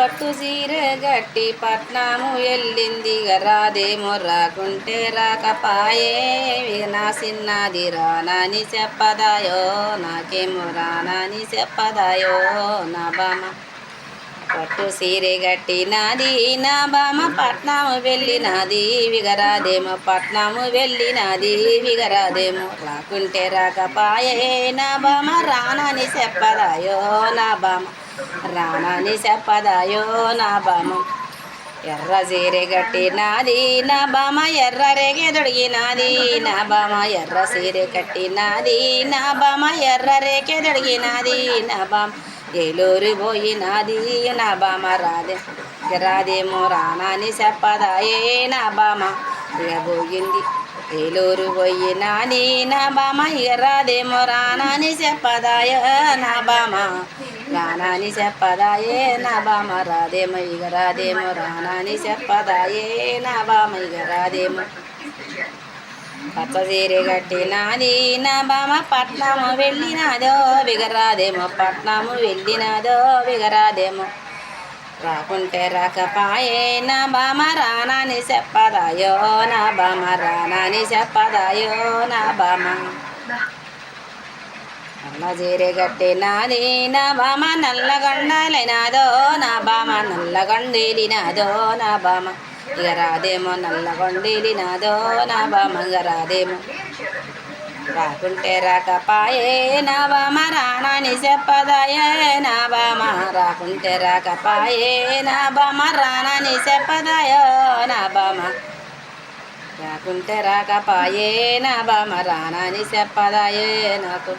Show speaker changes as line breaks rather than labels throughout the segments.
పట్టు సీర గట్టి పట్నాము వెళ్ళింది రాదేమో రాకుంటే రాకపాయే నా సిన్నది రానని చెప్పదాయో నాకేమో రానని చెప్పదాయో నా బామ పట్టు సీరె గట్టినది నా బామ పట్నాము వెళ్ళినది విగరాదేమో పట్నాము వెళ్ళినది విగరాదేమో రాకుంటే రాకపాయే నా బామ రానని చెప్పదాయో నా బామ రానని చెప్పదాయో నా బామ ఎర్ర సీరె కట్టినది నా బామ ఎర్ర రేగే దొడిగినది నా బామ ఎర్ర సీరె కట్టినది నా బామ ఎర్ర రేగే దొడిగినది నా బామ ఏలూరు పోయినది నా బామ రాదేమో రానని చెప్పదాయే నా బామ ఇక పోయింది ఏలూరు పోయినది నా బామ ఇక రాదేమో రానని చెప్పదాయో నా బామ రానని చెప్పదాయే నా బామ రాదేమో ఇక రాదేమో రానని చెప్పదాయే నా బామ ఇక రాదేమో పచ్చ సీరె కట్టినది నా బామ పట్నము వెళ్ళినదో విగరాదేమో పట్నము వెళ్ళినదో విగరాదేమో రాకుంటే రాకపాయే నా బామ రానని చెప్పదాయో నా బామ రానని చెప్పదాయో నా బామ నల్ల సీరె కట్టినది నా బామ నల్లగొండలైనాదో నా బామ నల్లగొండేలినాదో నా బామ ఇక రాదేమో నల్లగొండేలినాదో నా బామ ఇక రాదేమో రాకుంటే రాకపాయే నా బామ రానని చెప్పదాయే నా బామ రాకుంటే రాకపాయే నా బామ రానని చెప్పదాయో నా బామ రాకుంటే రాకపాయే నా బామ రానని చెప్పదాయే నాకు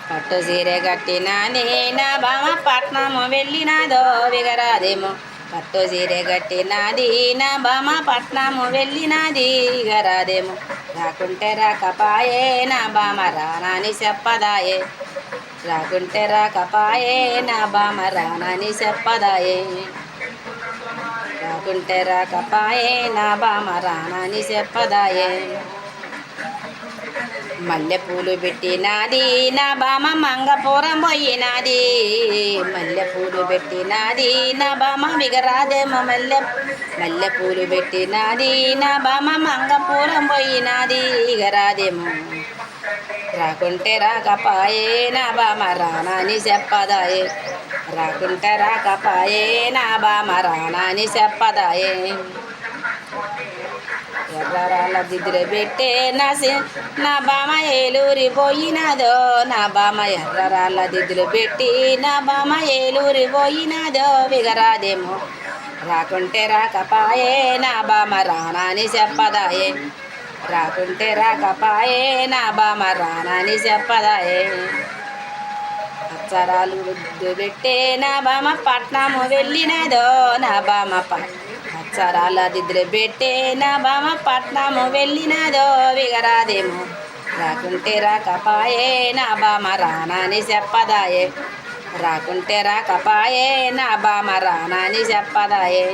పట్టు సీరె కట్టినది నా బామ పట్నము వెళ్ళినదో విగరాదేమో పట్టు సీరె కట్టినది నా బామ పట్నము వెళ్ళినది విగరాదేమో రాకుంటే రాకపాయే నా బామ రానని చెప్పదాయే రాకుంటే రాకపాయే నా బామ రానని చెప్పదాయే రాకుంటే రాకపాయే నా బామ రానని చెప్పదాయే మల్లెపూలు పెట్టినది నా బామ మంగపురం పోయినది మల్లెపూలు పెట్టినది నా బామ విగరాదేమో మల్లెపూలు పెట్టినది నా బామ మంగపురం పోయినది విగరాదేమో రాకుంటే రాకపాయే నా బామ రానని చెప్పదాయే రాకుంటే రాకపాయే నా బామ రానని చెప్పదాయే ఎర్రరాళ్ళ దిద్దులు పెట్టే నా బామ ఏలూరి పోయినదో నా బామ ఎర్రరాళ్ళ దిద్దులు పెట్టి నా బామ ఏలూరి పోయినదో విగరాదేమో రాకుంటే రాకపాయే నా బామ రానని చెప్పదాయే రాకుంటే రాకపాయే నా బామ రానని చెప్పదాయే అక్షరాలు పెట్టే నా బామ పట్నము వెళ్ళినదో నా బామ అక్షరాల దిద్దులు పెట్టే నా బామ పట్నము వెళ్ళినదో విగరాదేమో రాకుంటే రాకపాయే నా బామ రానని చెప్పదాయే రాకుంటే రాకపాయే నా బామ రానని చెప్పదాయే